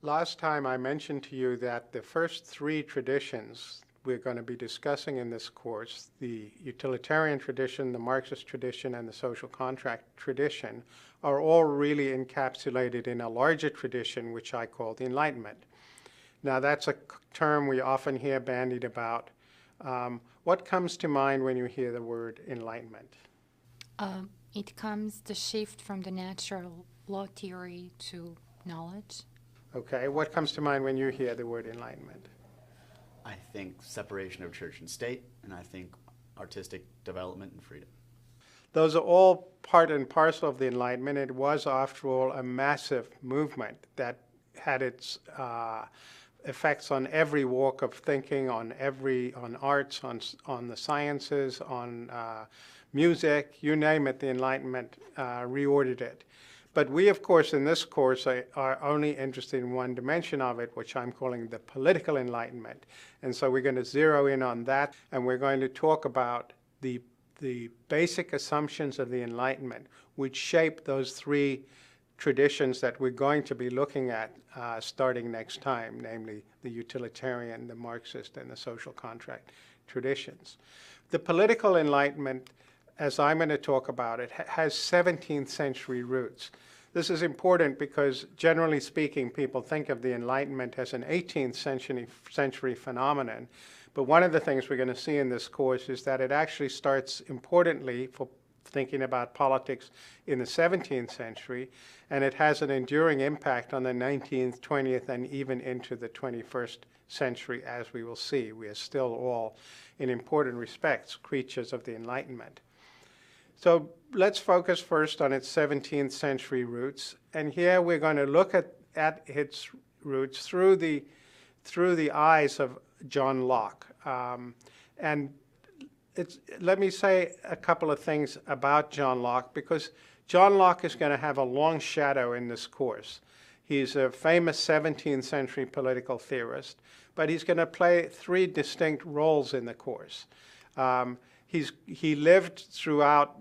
Last time I mentioned to you that the first three traditions we're going to be discussing in this course, the utilitarian tradition, the Marxist tradition, and the social contract tradition, are all really encapsulated in a larger tradition which I call the Enlightenment. Now that's a term we often hear bandied about. What comes to mind when you hear the word Enlightenment? It comes the shift from the natural law theory to knowledge. Okay, what comes to mind when you hear the word Enlightenment? I think separation of church and state, and I think artistic development and freedom. Those are all part and parcel of the Enlightenment. It was, after all, a massive movement that had its effects on every walk of thinking, on arts, on the sciences, on music, you name it. The Enlightenment reordered it. But we, of course, in this course are only interested in one dimension of it, which I'm calling the political enlightenment. And so we're going to zero in on that, and we're going to talk about the basic assumptions of the Enlightenment, which shape those three traditions that we're going to be looking at starting next time, namely the utilitarian, the Marxist, and the social contract traditions. The political Enlightenment, as I'm going to talk about it, has 17th century roots. This is important because, generally speaking, people think of the Enlightenment as an 18th century phenomenon. But one of the things we're going to see in this course is that it actually starts importantly for thinking about politics in the 17th century, and it has an enduring impact on the 19th, 20th, and even into the 21st century, as we will see. We are still all, in important respects, creatures of the Enlightenment. So let's focus first on its 17th century roots. And here we're going to look at its roots through the eyes of John Locke. Let me say a couple of things about John Locke, because John Locke is going to have a long shadow in this course. He's a famous 17th century political theorist, but he's going to play three distinct roles in the course. He lived throughout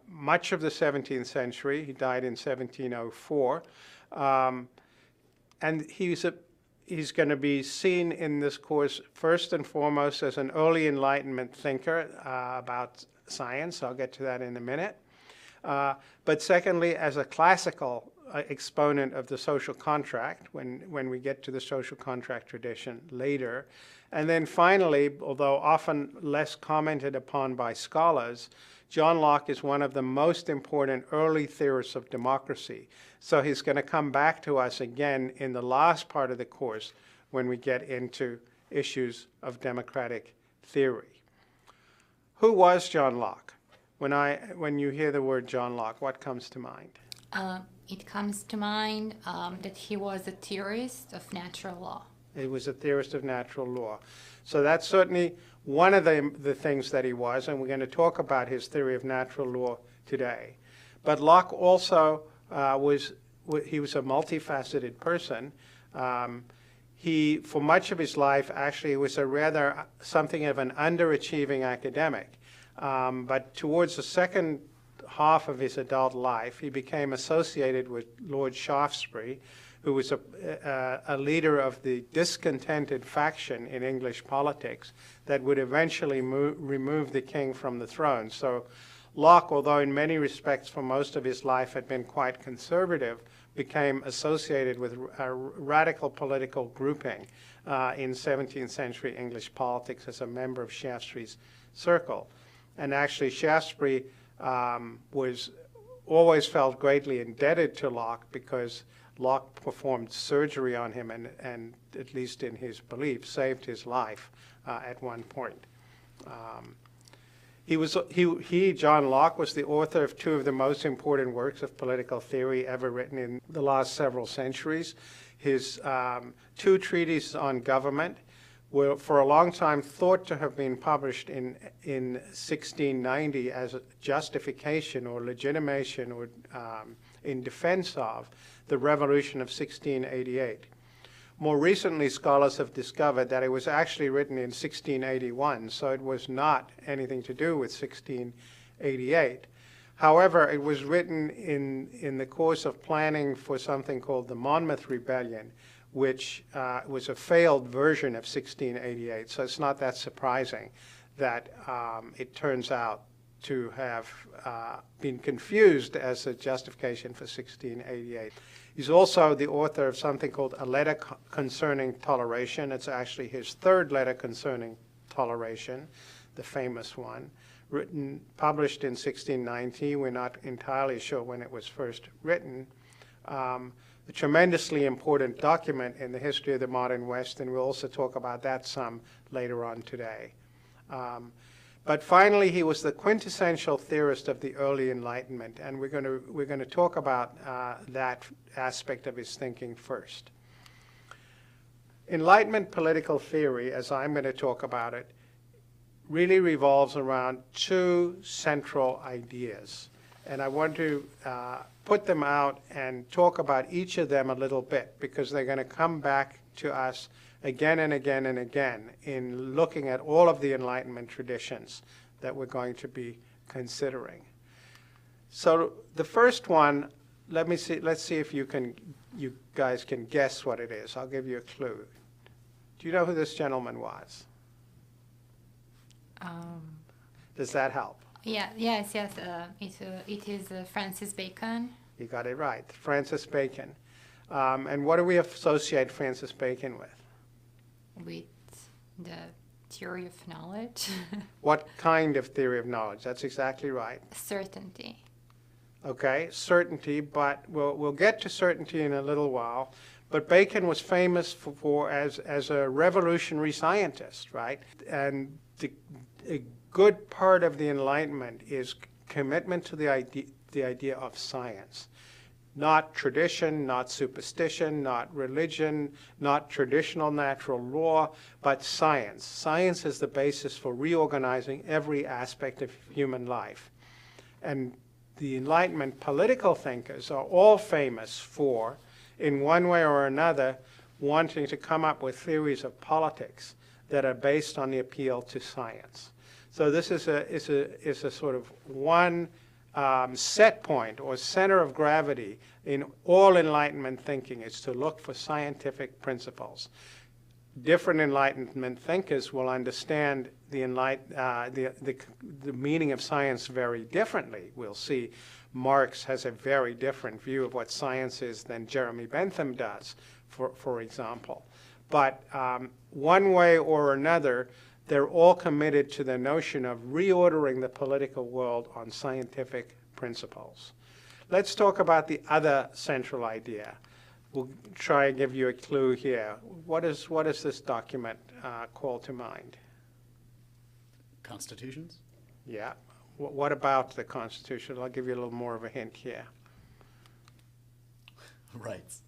much of the 17th century. He died in 1704. And he's going to be seen in this course first and foremost as an early Enlightenment thinker about science. I'll get to that in a minute. But secondly, as a classical exponent of the social contract when we get to the social contract tradition later. And then finally, although often less commented upon by scholars, John Locke is one of the most important early theorists of democracy. So he's going to come back to us again in the last part of the course when we get into issues of democratic theory. Who was John Locke? When you hear the word John Locke, what comes to mind? It comes to mind that he was a theorist of natural law. He was a theorist of natural law. So that's certainly one of the things that he was, and we're going to talk about his theory of natural law today. But Locke also was a multifaceted person. He, for much of his life, actually was something of an underachieving academic. But towards the second half of his adult life, he became associated with Lord Shaftesbury, who was a leader of the discontented faction in English politics that would eventually remove the king from the throne. So Locke, although in many respects for most of his life had been quite conservative, became associated with a radical political grouping in 17th century English politics as a member of Shaftesbury's circle. And actually Shaftesbury was always felt greatly indebted to Locke because Locke performed surgery on him and at least in his belief, saved his life at one point. John Locke, was the author of two of the most important works of political theory ever written in the last several centuries. His two treatises on government were for a long time thought to have been published in 1690 as a justification or legitimation or in defense of the revolution of 1688. More recently, scholars have discovered that it was actually written in 1681, so it was not anything to do with 1688. However, it was written in the course of planning for something called the Monmouth Rebellion, which was a failed version of 1688. So it's not that surprising that it turns out to have been confused as a justification for 1688. He's also the author of something called A Letter Concerning Toleration. It's actually his third letter concerning toleration, the famous one, published in 1690. We're not entirely sure when it was first written. A tremendously important document in the history of the modern West, and we'll also talk about that some later on today. But finally, he was the quintessential theorist of the early Enlightenment, and we're going to talk about that aspect of his thinking first. Enlightenment political theory, as I'm going to talk about it, really revolves around two central ideas. And I want to put them out and talk about each of them a little bit, because they're going to come back to us again and again and again in looking at all of the Enlightenment traditions that we're going to be considering. So the first one, let's see if you guys can guess what it is. I'll give you a clue. Do you know who this gentleman was? Does that help? Yes. It is Francis Bacon. You got it right, Francis Bacon. And what do we associate Francis Bacon with? With the theory of knowledge. What kind of theory of knowledge? That's exactly right. Certainty. Okay, certainty, but we'll get to certainty in a little while. But Bacon was famous as a revolutionary scientist, right? And a good part of the Enlightenment is commitment to the idea of science. Not tradition, not superstition, not religion, not traditional natural law, but science. Science is the basis for reorganizing every aspect of human life. And the Enlightenment political thinkers are all famous for, in one way or another, wanting to come up with theories of politics that are based on the appeal to science. So this is a sort of one set point or center of gravity in all Enlightenment thinking, is to look for scientific principles. Different Enlightenment thinkers will understand the meaning of science very differently. We'll see Marx has a very different view of what science is than Jeremy Bentham does, for example. But one way or another, they're all committed to the notion of reordering the political world on scientific principles. Let's talk about the other central idea. We'll try and give you a clue here. What does this document call to mind? Constitutions? Yeah. What about the Constitution? I'll give you a little more of a hint here. Rights.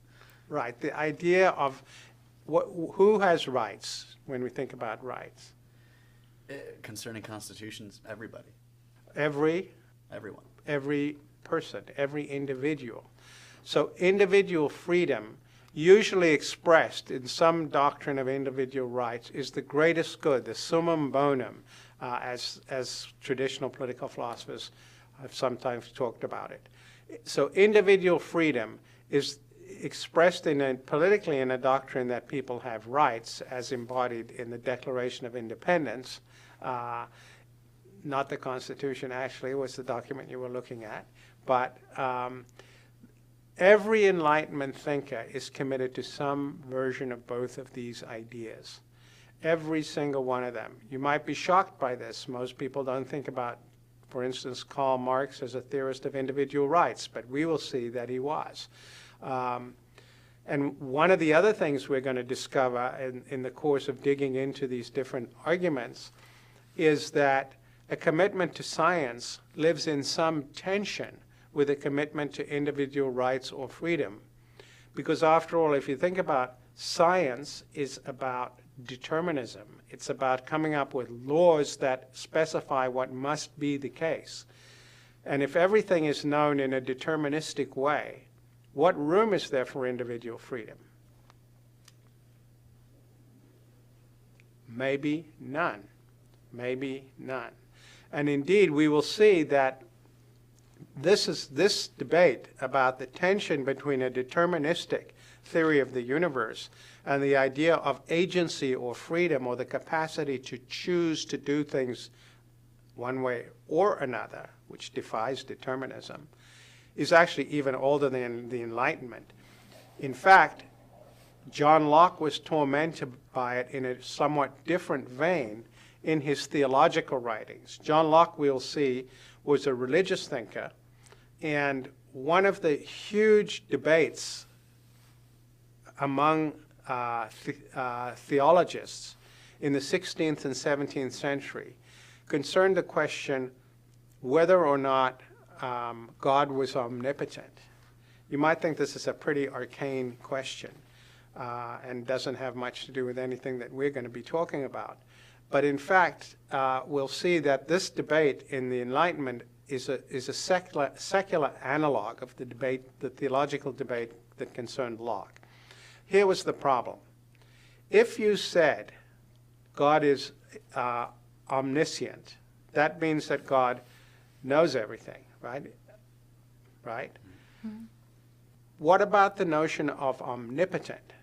Right. The idea of who has rights when we think about rights? Concerning constitutions, everybody. Everyone. Every person, every individual. So individual freedom, usually expressed in some doctrine of individual rights, is the greatest good, the summum bonum, as traditional political philosophers have sometimes talked about it. So individual freedom is expressed politically in a doctrine that people have rights, as embodied in the Declaration of Independence. Not the Constitution, actually, was the document you were looking at. But every Enlightenment thinker is committed to some version of both of these ideas. Every single one of them. You might be shocked by this. Most people don't think about, for instance, Karl Marx as a theorist of individual rights, but we will see that he was. And one of the other things we're going to discover in the course of digging into these different arguments is that a commitment to science lives in some tension with a commitment to individual rights or freedom. Because after all, if you think about science is about determinism. It's about coming up with laws that specify what must be the case. And if everything is known in a deterministic way, what room is there for individual freedom? Maybe none. Maybe none. And indeed, we will see that this debate about the tension between a deterministic theory of the universe and the idea of agency or freedom or the capacity to choose to do things one way or another, which defies determinism, is actually even older than the Enlightenment. In fact, John Locke was tormented by it in a somewhat different vein in his theological writings. John Locke, we'll see, was a religious thinker, and one of the huge debates among theologists in the 16th and 17th century concerned the question whether or not God was omnipotent. You might think this is a pretty arcane question and doesn't have much to do with anything that we're going to be talking about. But in fact, we'll see that this debate in the Enlightenment is a secular analog of the debate, the theological debate that concerned Locke. Here was the problem. If you said God is omniscient, that means that God knows everything, right? Right? Mm-hmm. What about the notion of omnipotent?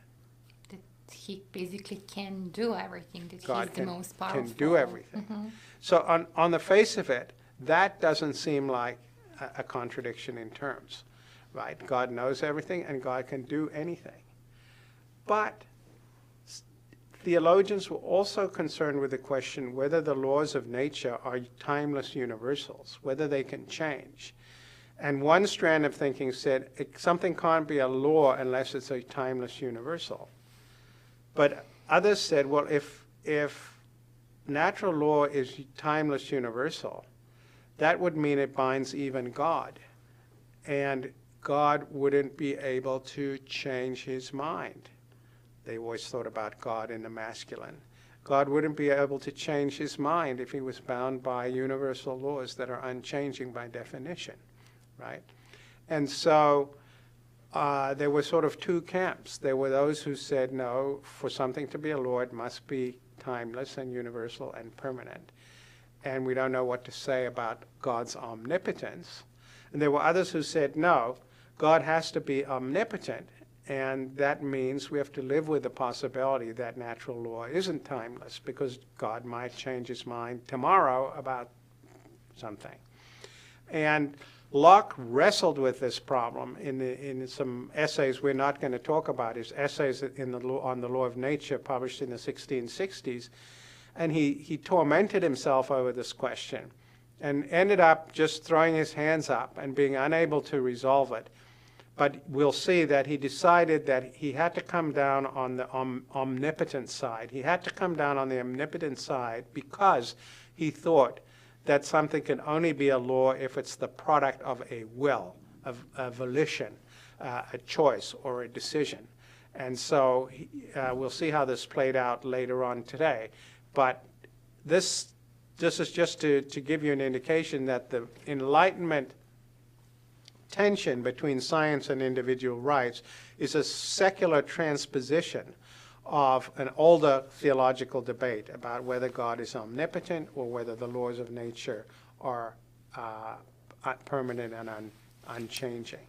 That he basically can do everything, that God he's the most powerful. can do everything. Mm-hmm. So on the face of it, that doesn't seem like a contradiction in terms, right? God knows everything and God can do anything. But theologians were also concerned with the question whether the laws of nature are timeless universals, whether they can change. And one strand of thinking said something can't be a law unless it's a timeless universal. But others said, well, if natural law is timeless universal, that would mean it binds even God. And God wouldn't be able to change his mind. They always thought about God in the masculine. God wouldn't be able to change his mind if he was bound by universal laws that are unchanging by definition, right? And so there were sort of two camps. There were those who said, no, for something to be a law, it must be timeless and universal and permanent. And we don't know what to say about God's omnipotence. And there were others who said, no, God has to be omnipotent, and that means we have to live with the possibility that natural law isn't timeless because God might change his mind tomorrow about something. And Locke wrestled with this problem in some essays we're not going to talk about, his essays on the law of nature published in the 1660s. And he tormented himself over this question and ended up just throwing his hands up and being unable to resolve it. But we'll see that he decided that he had to come down on the omnipotent side. He had to come down on the omnipotent side because he thought that something can only be a law if it's the product of a will, of a volition, a choice, or a decision. And so we'll see how this played out later on today. But this is just to give you an indication that the Enlightenment tension between science and individual rights is a secular transposition of an older theological debate about whether God is omnipotent or whether the laws of nature are permanent and unchanging.